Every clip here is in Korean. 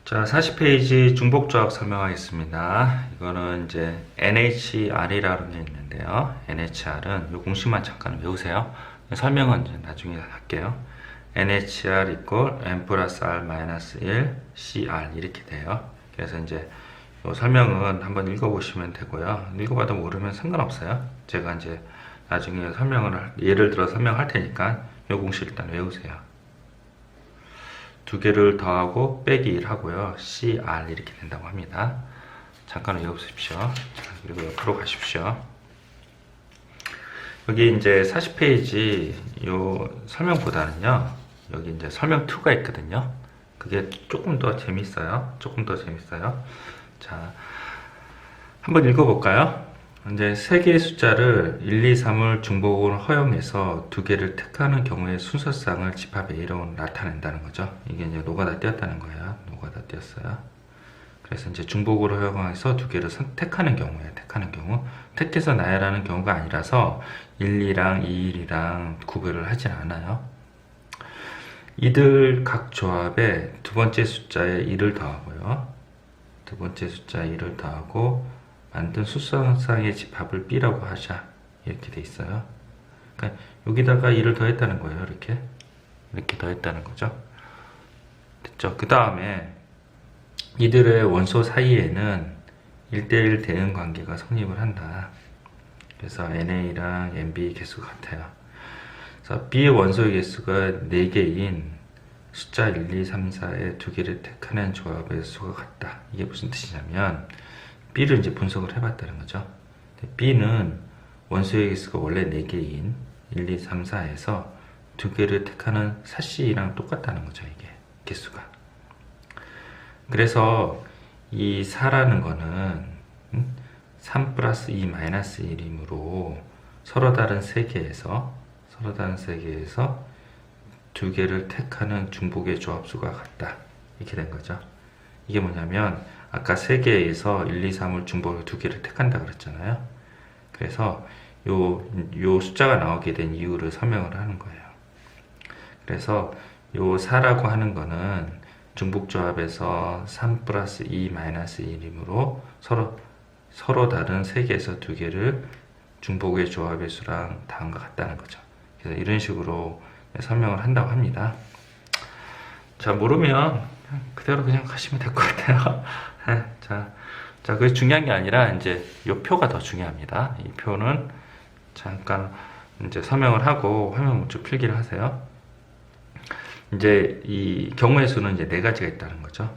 자, 40페이지 중복조합 설명하겠습니다. 이거는 이제 NHR이라는 게 있는데요. NHR은 이 공식만 잠깐 외우세요. 설명은 이제 나중에 할게요. NHR equal N 플러스 R 마이너스 1 CR 이렇게 돼요. 그래서 이제 이 설명은 한번 읽어보시면 되고요. 읽어봐도 모르면 상관없어요. 제가 이제 나중에 예를 들어 설명할 테니까 이 공식 일단 외우세요. 두 개를 더하고 빼기 1 하고요. CR 이렇게 된다고 합니다. 잠깐 외워보십시오. 그리고 옆으로 가십시오. 여기 이제 40페이지 요 설명보다는요. 여기 이제 설명 2가 있거든요. 그게 조금 더 재밌어요. 자, 한번 읽어볼까요? 이제 세 개의 숫자를 1, 2, 3을 중복으로 허용해서 두 개를 택하는 경우의 순서상을 집합 A로 나타낸다는 거죠. 이게 이제 노가다 띄었다는 거예요. 노가다 띄었어요. 그래서 이제 중복으로 허용해서 두 개를 선택하는 경우에 택해서 나열하는 경우가 아니라서 1, 2랑 2, 1이랑 구별을 하진 않아요. 이들 각 조합에 두 번째 숫자에 1을 더하고요. 두 번째 숫자에 1을 더하고 만든 수성상의 집합을 B라고 하자. 이렇게 돼 있어요. 그러니까 여기다가 2를 더했다는 거예요. 이렇게 더했다는 거죠. 됐죠? 그 다음에 이들의 원소 사이에는 1대1 대응 관계가 성립을 한다. 그래서 NA랑 NB 개수가 같아요. 그래서 B의 원소의 개수가 4개인 숫자 1, 2, 3, 4의 두 개를 택하는 조합의 수가 같다. 이게 무슨 뜻이냐면 B를 이제 분석을 해봤다는 거죠. B는 원소의 개수가 원래 4개인 1, 2, 3, 4에서 두 개를 택하는 4C랑 똑같다는 거죠. 이게 개수가. 그래서 이 4라는 거는 3 플러스 2 마이너스 1이므로 서로 다른 세 개에서 두 개를 택하는 중복의 조합수가 같다. 이렇게 된 거죠. 이게 뭐냐면 아까 3개에서 1, 2, 3을 중복으로 두 개를 택한다 그랬잖아요. 그래서 요 숫자가 나오게 된 이유를 설명을 하는 거예요. 그래서 요 4라고 하는 거는 중복조합에서 3 플러스 2 마이너스 1이므로 서로 다른 3개에서 두 개를 중복의 조합의 수랑 다음과 같다는 거죠. 그래서 이런 식으로 설명을 한다고 합니다. 자, 모르면 그대로 그냥 가시면 될 것 같아요. 자, 그게 중요한 게 아니라 이제 이 표가 더 중요합니다. 이 표는 잠깐 이제 설명을 하고 화면 먼저 필기를 하세요. 이제 이 경우의 수는 이제 4가지가 있다는 거죠.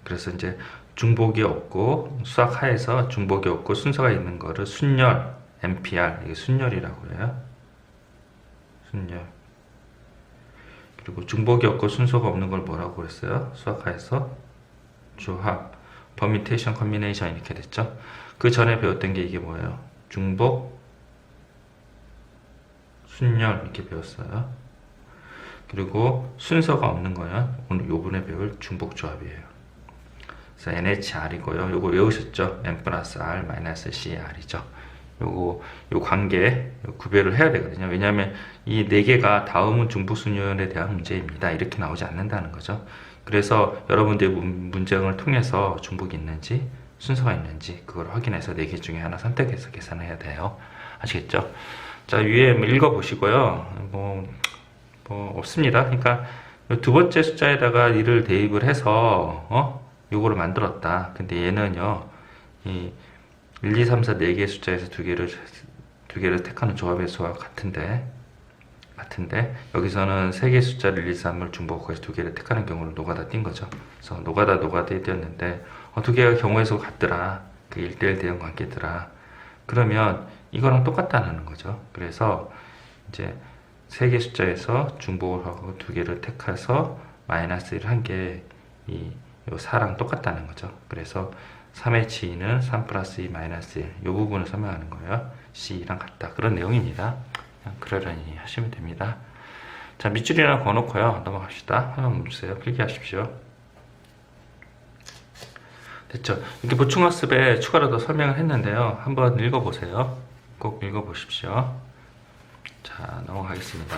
그래서 이제 중복이 없고 수학 하에서 중복이 없고 순서가 있는 거를 순열, MPR, 이게 순열이라고 해요. 순열. 그리고 중복이 없고 순서가 없는 걸 뭐라고 그랬어요? 수학하에서 조합, 퍼뮤테이션, 컨비네이션 이렇게 됐죠. 그 전에 배웠던 게 이게 뭐예요? 중복, 순열 이렇게 배웠어요. 그리고 순서가 없는 거는 오늘 요번에 배울 중복조합이에요. 그래서 NHR이고요. 요거 외우셨죠? N 플러스 R 마이너스 CR이죠. 요 관계 구별을 해야 되거든요. 왜냐하면 이 4개가 다음은 중복순열에 대한 문제입니다. 이렇게 나오지 않는다는 거죠. 그래서 여러분들의 문제를 통해서 중복이 있는지 순서가 있는지 그걸 확인해서 4개 중에 하나 선택해서 계산해야 돼요. 아시겠죠? 자, 위에 읽어보시고요. 뭐 없습니다. 그러니까 두 번째 숫자에다가 1을 대입을 해서 요거를 만들었다. 근데 얘는요. 이 1, 2, 3, 4, 4개의 숫자에서 두 개를 택하는 조합의 수와 같은데 여기서는 3개의 숫자를 1, 2, 3을 중복해서 두 개를 택하는 경우를 노가다 띈 거죠. 그래서 노가다에 띄었는데 두 개가 경우의 수가 같더라. 그 1대1 대응 관계더라. 그러면 이거랑 똑같다는 거죠. 그래서 이제 3개 숫자에서 중복을 하고 두 개를 택해서 마이너스 1을 한 게 이 4랑 똑같다는 거죠. 그래서 3의 치는 3 플러스 2 마이너스 1. 이 부분을 설명하는 거예요. C랑 같다. 그런 내용입니다. 그냥 그러려니 하시면 됩니다. 자, 밑줄이나 그어놓고요. 넘어갑시다. 화면 멈추세요. 필기하십시오. 됐죠? 이렇게 보충학습에 추가로 더 설명을 했는데요. 한번 읽어보세요. 꼭 읽어보십시오. 자, 넘어가겠습니다.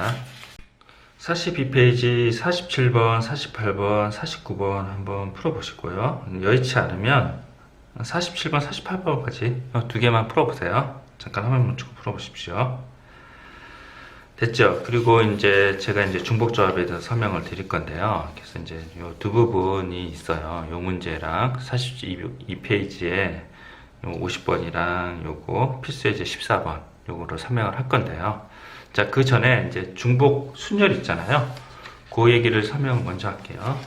42페이지 47번, 48번, 49번 한번 풀어보시고요. 여의치 않으면 47번, 48번까지 두 개만 풀어보세요. 잠깐 화면 멈추고 풀어보십시오. 됐죠? 그리고 이제 제가 이제 중복조합에 대해서 설명을 드릴 건데요. 그래서 이제 요 두 부분이 있어요. 요 문제랑 42페이지에 요 50번이랑 요거 필수예제 14번 요거를 설명을 할 건데요. 자, 그 전에 이제 중복 순열 있잖아요. 그 얘기를 설명 먼저 할게요.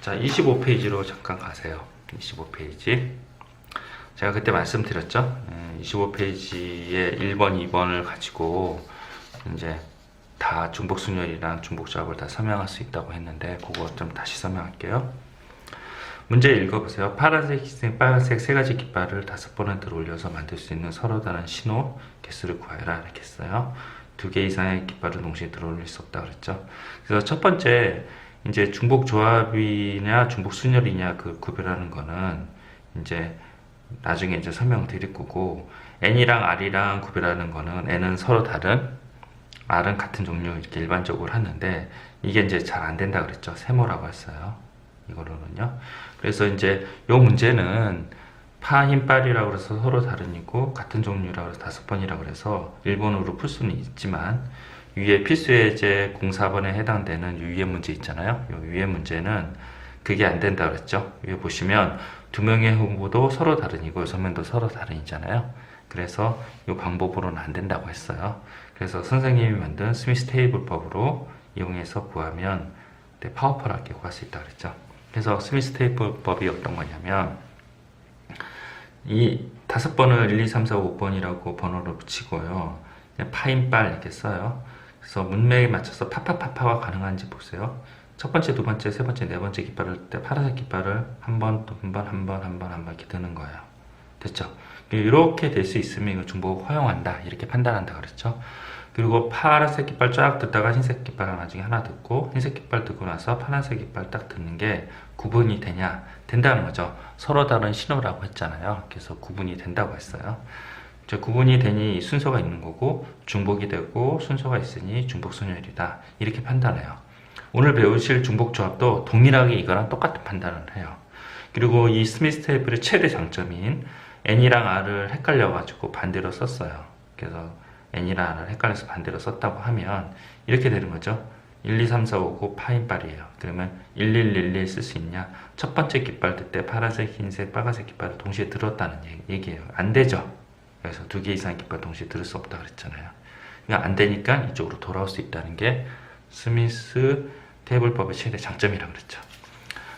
자, 25페이지로 잠깐 가세요. 25페이지. 제가 그때 말씀드렸죠. 25페이지에 1번, 2번을 가지고 이제 다 중복 순열이랑 중복 조합을 다 설명할 수 있다고 했는데 그거 좀 다시 설명할게요. 문제 읽어보세요. 파란색, 흰색, 빨간색 세 가지 깃발을 5번을 들어올려서 만들 수 있는 서로 다른 신호 개수를 구하라 이렇게 했어요. 2개 이상의 깃발을 동시에 들어올릴 수 없다 그랬죠. 그래서 첫 번째 이제 중복 조합이냐 중복 순열이냐 그 구별하는 거는 이제 나중에 이제 설명을 드릴 거고, N이랑 R이랑 구별하는 거는 N은 서로 다른, R은 같은 종류 이렇게 일반적으로 하는데 이게 이제 잘 안 된다 그랬죠. 세모라고 했어요. 이거로는요. 그래서 이제 요 문제는 파, 흰, 빨이라고 해서 서로 다른이고 같은 종류라고 해서 5번이라고 그래서 일본어로 풀 수는 있지만 위에 필수예제 04번에 해당되는 위의 문제 있잖아요. 요 위의 문제는 그게 안 된다 그랬죠. 위에 보시면 2명의 후보도 서로 다른이고 6명도 서로 다른이잖아요. 그래서 이 방법으로는 안 된다고 했어요. 그래서 선생님이 만든 스미스 테이블법으로 이용해서 구하면 파워풀하게 구할 수 있다 그랬죠. 그래서 스미스 테이블법이 어떤 거냐면 이 5번을 1, 2, 3, 4, 5번이라고 번호를 붙이고요. 파인빨 이렇게 써요. 그래서 문맥에 맞춰서 파파파파가 가능한지 보세요. 첫 번째, 두 번째, 세 번째, 네 번째 깃발을 때 파란색 깃발을 한 번, 또 한 번, 한 번, 한 번, 한 번 이렇게 드는 거예요. 됐죠? 이렇게 될 수 있으면 이거 중복 허용한다 이렇게 판단한다 그랬죠. 그리고 파란색 깃발 쫙 듣다가 흰색 깃발을 나중에 하나 듣고 흰색 깃발 듣고 나서 파란색 깃발 딱 듣는 게 구분이 되냐? 된다는 거죠. 서로 다른 신호라고 했잖아요. 그래서 구분이 된다고 했어요. 이제 구분이 되니 순서가 있는 거고 중복이 되고 순서가 있으니 중복 순열이다 이렇게 판단해요. 오늘 배우실 중복 조합도 동일하게 이거랑 똑같은 판단을 해요. 그리고 이 스미스 테이블의 최대 장점인 N이랑 R을 헷갈려 가지고 반대로 썼어요. 그래서 N이랑 R을 헷갈려서 반대로 썼다고 하면 이렇게 되는 거죠. 1, 2, 3, 4, 5, 9 파인빨이에요. 그러면 1, 1, 1, 1 쓸 수 있냐? 첫 번째 깃발 들 때 파란색, 흰색, 빨간색 깃발을 동시에 들었다는 얘기예요. 안 되죠. 그래서 2개 이상의 깃발 동시에 들을 수 없다 그랬잖아요. 그러니까 안 되니까 이쪽으로 돌아올 수 있다는 게 스미스 테이블법의 최대 장점이라고 그랬죠.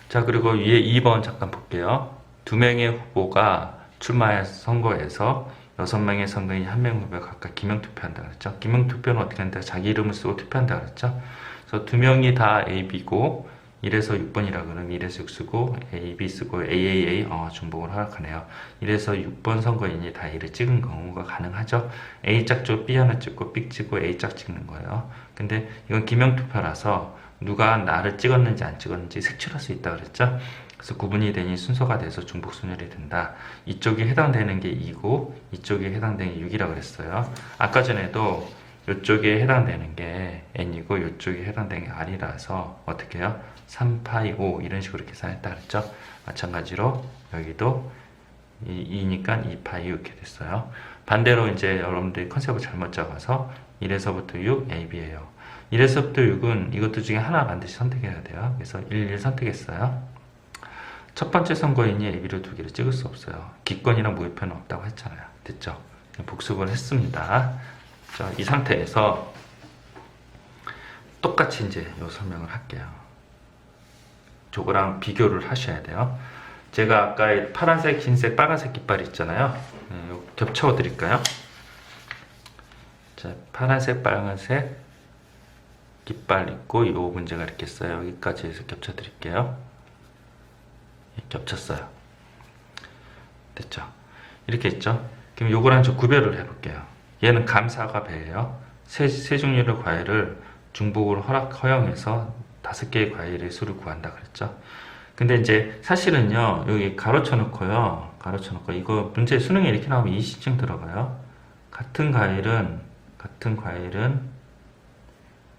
자, 그리고 위에 2번 잠깐 볼게요. 2명의 후보가 출마한 선거에서 6명의 선거인이 1명 후보가 각각 기명투표한다 그랬죠. 기명투표는 어떻게 한다? 자기 이름을 쓰고 투표한다 그랬죠. 그래서 2명이 다 A, B고 1에서 6번이라 그러면 1에서 6 쓰고 A, B 쓰고 AAA 중복을 허락하네요. 1에서 6번 선거인이 다 A를 찍은 경우가 가능하죠. A 짝 찍고 B 하나 찍고 B 찍고 A 짝 찍는 거예요. 근데 이건 기명투표라서 누가 나를 찍었는지 안 찍었는지 색출할 수 있다 그랬죠. 그래서 구분이 되니 순서가 돼서 중복 순열이 된다. 이쪽이 해당되는 게 2고 이쪽에 해당되는 게 6이라고 그랬어요. 아까 전에도 이쪽에 해당되는 게 N이고 이쪽에 해당되는 게 R이라서 어떻게 해요? 3, 파이, 5 이런 식으로 계산했다 그랬죠. 마찬가지로 여기도 2니까 2, 파이 6 이렇게 됐어요. 반대로 이제 여러분들이 컨셉을 잘못 잡아서 1에서부터 6, A, B예요. 1에서부터 6은 이것들 중에 하나 반드시 선택해야 돼요. 그래서 1, 1 선택했어요. 첫 번째 선거인이 AB를 2개를 찍을 수 없어요. 기권이랑 무효표는 없다고 했잖아요. 됐죠? 복습을 했습니다. 자, 이 상태에서 똑같이 이제 요 설명을 할게요. 저거랑 비교를 하셔야 돼요. 제가 아까 파란색, 흰색, 빨간색 깃발 있잖아요. 겹쳐 드릴까요? 자, 파란색, 빨간색 깃발 있고 요 문제가 이렇게 써요. 여기까지 해서 겹쳐 드릴게요. 겹쳤어요. 됐죠? 이렇게 있죠? 그럼 요거랑 좀 구별을 해볼게요. 얘는 감사가 배예요. 세 종류의 과일을 중복으로 허용해서 5개의 과일의 수를 구한다 그랬죠. 근데 이제 사실은요, 여기 가로쳐 놓고요. 가로쳐 놓고 이거 문제 수능에 이렇게 나오면 이시증 들어가요. 같은 과일은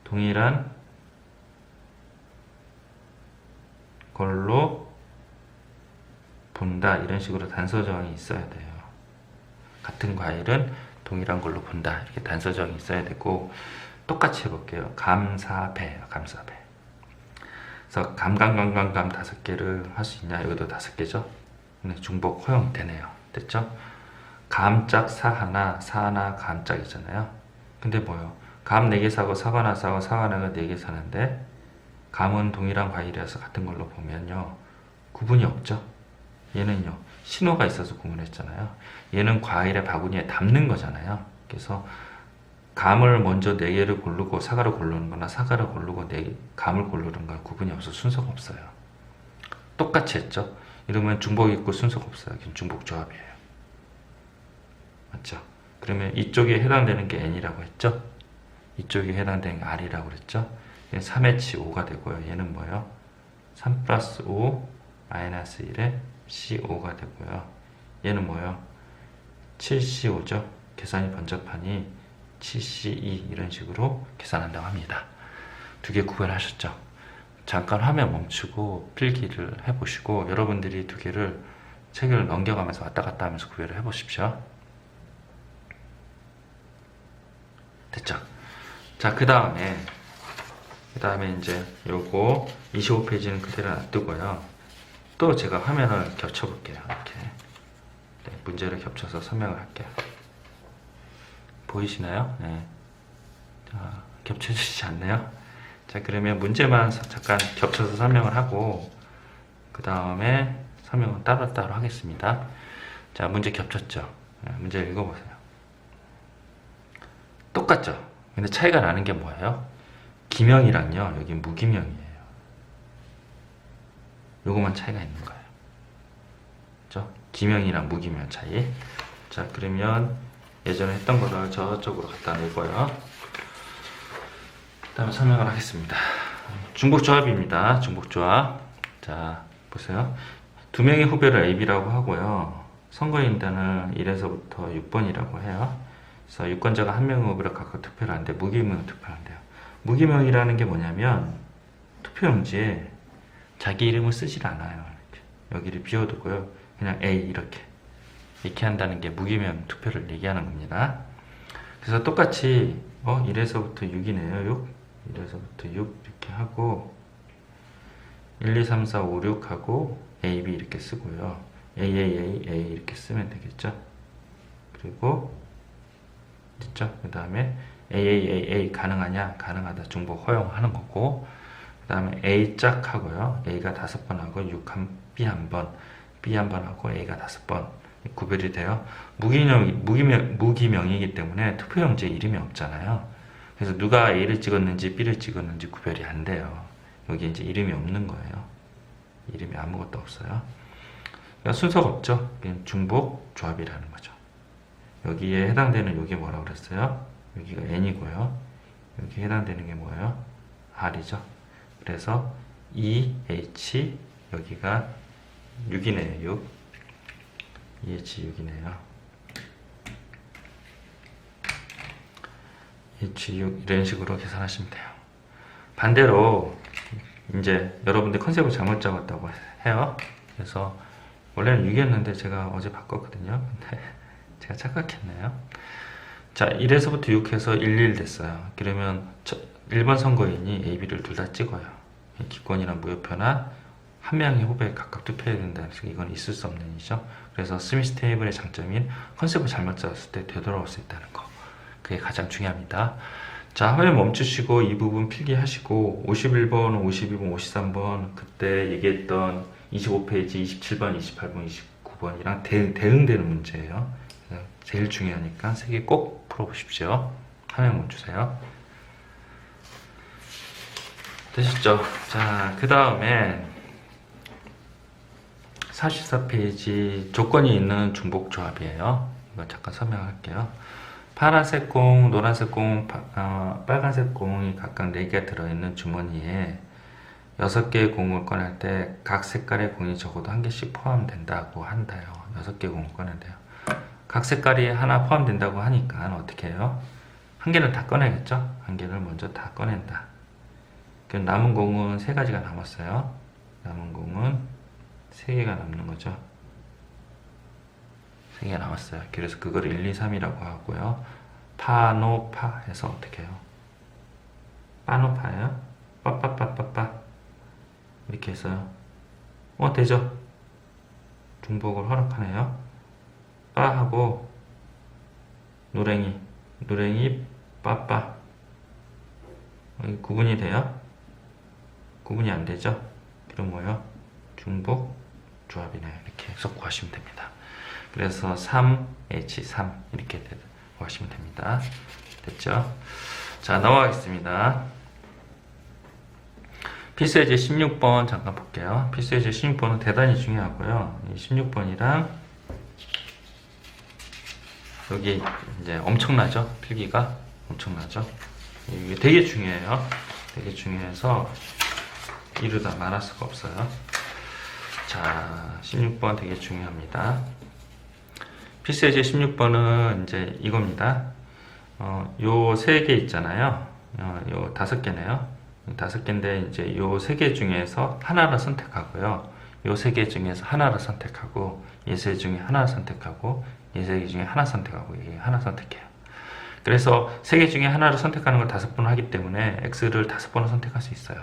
동일한 걸로 본다. 이런 식으로 단서 저항이 있어야 돼요. 같은 과일은 동일한 걸로 본다. 이렇게 단서 저항이 있어야 되고, 똑같이 해볼게요. 감사배예요. 감사배. 그래서 감감감감감 5개를 할 수 있냐? 이것도 5개죠. 근데 중복 허용 되네요. 됐죠? 감짝 사 하나, 사 하나 감짝이잖아요. 근데 뭐요? 감 4개 사고 사과 하나 사고 사과 하나가 4개 사는데, 감은 동일한 과일이라서 같은 걸로 보면요, 구분이 없죠. 얘는요, 신호가 있어서 구분했잖아요. 얘는 과일의 바구니에 담는 거잖아요. 그래서 감을 먼저 4개를 고르고 사과를 고르는 거나 사과를 고르고 감을 고르는 건 구분이 없어. 순서가 없어요. 똑같이 했죠. 이러면 중복 있고 순서가 없어요. 중복 조합이에요. 맞죠? 그러면 이쪽에 해당되는 게 n이라고 했죠? 이쪽에 해당되는 게 r이라고 그랬죠? 얘는 3H 5가 되고요. 얘는 뭐예요? 3 플러스 5 마이너스 1에 C5가 되고요. 얘는 뭐예요? 7C5죠? 계산이 번잡하니 7C2 이런 식으로 계산한다고 합니다. 2개 구별하셨죠? 잠깐 화면 멈추고 필기를 해보시고 여러분들이 2개를 책을 넘겨가면서 왔다 갔다 하면서 구별을 해보십시오. 됐죠? 자, 그 다음에 이제 요거 25페이지는 그대로 놔두고요. 또 제가 화면을 겹쳐볼게요. 이렇게 문제를 겹쳐서 설명을 할게요. 보이시나요? 네. 자, 겹쳐지지 않네요. 자, 그러면 문제만 잠깐 겹쳐서 설명을 하고 그 다음에 설명은 따로따로 하겠습니다. 자, 문제 겹쳤죠? 네, 문제 읽어보세요. 똑같죠? 근데 차이가 나는 게 뭐예요? 기명이랑요, 여기 무기명이에요. 요거만 차이가 있는 거예요. 그죠? 기명이랑 무기명 차이. 자, 그러면 예전에 했던 거를 저쪽으로 갖다 내고요. 그 다음에 설명을 하겠습니다. 중복조합입니다. 중복조합. 자, 보세요. 2명의 후배를 AB라고 하고요. 선거인단은 1에서부터 6번이라고 해요. 그래서 유권자가 한 명의 후보를 각각 투표를 하는데 무기명을 투표한대요. 무기명이라는 게 뭐냐면 투표용지에 자기 이름을 쓰질 않아요. 이렇게. 여기를 비워두고요. 그냥 A 이렇게 한다는 게 무기명 투표를 얘기하는 겁니다. 그래서 똑같이 1에서부터 6이네요. 6. 1에서부터 6 이렇게 하고 1, 2, 3, 4, 5, 6 하고 A, B 이렇게 쓰고요. A, A, A, A 이렇게 쓰면 되겠죠. 그리고 됐죠? 그 다음에 A, A, A, A 가능하냐? 가능하다. 중복 허용하는 거고 그 다음에 A 짝 하고요. A가 5번 하고 6 B 한 번, B 한 번 하고 A가 5번 구별이 돼요. 무기명이기 때문에 투표용지에 이름이 없잖아요. 그래서 누가 A를 찍었는지 B를 찍었는지 구별이 안 돼요. 여기 이제 이름이 없는 거예요. 이름이 아무것도 없어요. 그러니까 순서가 없죠. 그냥 중복 조합이라는 거죠. 여기에 해당되는 여기 뭐라고 그랬어요? 여기가 N이고요. 여기 해당되는 게 뭐예요? R이죠. 그래서 EH 여기가 6이네요. 6. EH 6이네요. EH 6 이런 식으로 계산하시면 돼요. 반대로 이제 여러분들 컨셉을 잘못 잡았다고 해요. 그래서 원래는 6이었는데 제가 어제 바꿨거든요. 근데 제가 착각했네요. 자, 1에서부터 6해서 11 됐어요. 그러면 1번 선거인이 A, B를 둘 다 찍어요. 기권이나 무효표나 한 명의 후보에 각각 투표해야 된다는 식으로 이건 있을 수 없는 일이죠. 그래서 스미스 테이블의 장점인 컨셉을 잘못 잡았을 때 되돌아올 수 있다는 거. 그게 가장 중요합니다. 자, 화면 멈추시고 이 부분 필기하시고 51번, 52번, 53번 그때 얘기했던 25페이지, 27번, 28번, 29번이랑 대응되는 문제예요. 제일 중요하니까 3개 꼭 풀어보십시오. 화면 멈추세요. 되셨죠? 자, 그 다음에 44페이지 조건이 있는 중복 조합이에요. 이거 잠깐 설명할게요. 파란색 공, 노란색 공, 빨간색 공이 각각 4개 들어있는 주머니에 6개의 공을 꺼낼 때 각 색깔의 공이 적어도 1개씩 포함된다고 한다요. 6개의 공을 꺼낸대요. 각 색깔이 하나 포함된다고 하니까 어떻게 해요? 1개는 다 꺼내겠죠? 1개를 먼저 다 꺼낸다. 그럼 남은 공은 3가지가 남았어요. 남은 공은 3개가 남는 거죠. 3개가 남았어요. 그래서 그거를 1, 2, 3이라고 하고요. 파노파 해서 어떻게 해요? 파노파예요? 빠빠빠빠빠 이렇게 해서요. 되죠? 중복을 허락하네요. 빠 하고 노랭이 빠빠. 구분이 돼요? 구분이 안 되죠? 그럼 뭐요? 중복 조합이네. 이렇게 해서 구하시면 됩니다. 그래서 3H3 이렇게 구하시면 됩니다. 됐죠? 자, 넘어가겠습니다. 필수예제 16번 잠깐 볼게요. 필수예제 16번은 대단히 중요하고요. 이 16번이랑 여기 이제 엄청나죠? 필기가 엄청나죠? 이게 되게 중요해요. 되게 중요해서 이루다 말할 수가 없어요. 자, 16번 되게 중요합니다. 필수예제 16번은 이제 이겁니다. 요 3개 있잖아요. 요 5개네요. 5개인데 이제 요 3개 중에서 하나를 선택하고요. 요 3개 중에서 하나를 선택하고 이 3개 중에 하나를 선택하고 이 3개 중에 하나 선택하고 이게 하나 선택해요. 그래서 3개 중에 하나를 선택하는 걸 5번 하기 때문에 X를 5번을 선택할 수 있어요.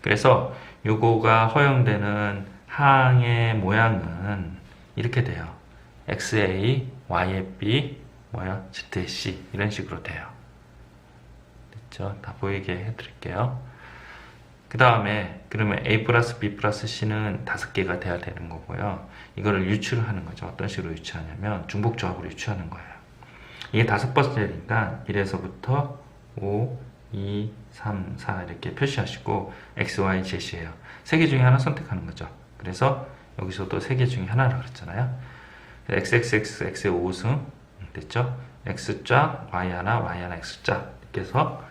그래서 요거가 허용되는 항의 모양은 이렇게 돼요. XA, YB, 뭐요? ZC 이런 식으로 돼요. 됐죠? 다 보이게 해드릴게요. 그 다음에 그러면 A 플러스 B 플러스 C는 5개가 돼야 되는 거고요. 이거를 유추를 하는 거죠. 어떤 식으로 유추하냐면 중복조합으로 유추하는 거예요. 이게 5번째니까 1에서부터 5, 2, 3, 4 이렇게 표시하시고 X, Y, Z예요. 3개 중에 하나 선택하는 거죠. 그래서 여기서도 3개 중에 하나라고 그랬잖아요. XXX, X의 5승 됐죠? X자, Y 하나, Y 하나, X자 이렇게 해서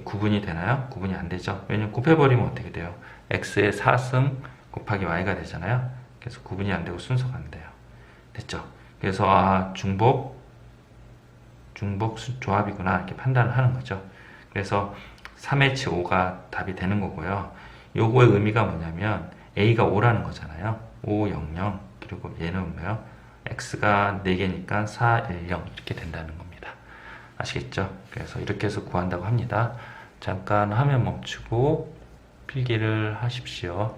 구분이 되나요? 구분이 안 되죠. 왜냐면 곱해버리면 어떻게 돼요? X의 4승 곱하기 Y가 되잖아요. 그래서 구분이 안 되고 순서가 안 돼요. 됐죠? 그래서 중복 조합이구나 이렇게 판단을 하는 거죠. 그래서 3H5가 답이 되는 거고요. 요거의 의미가 뭐냐면 A가 5라는 거잖아요. 5, 0, 0 그리고 얘는 뭐예요? X가 4개니까 4, 1, 0 이렇게 된다는 겁니다. 아시겠죠? 그래서 이렇게 해서 구한다고 합니다. 잠깐 화면 멈추고 필기를 하십시오.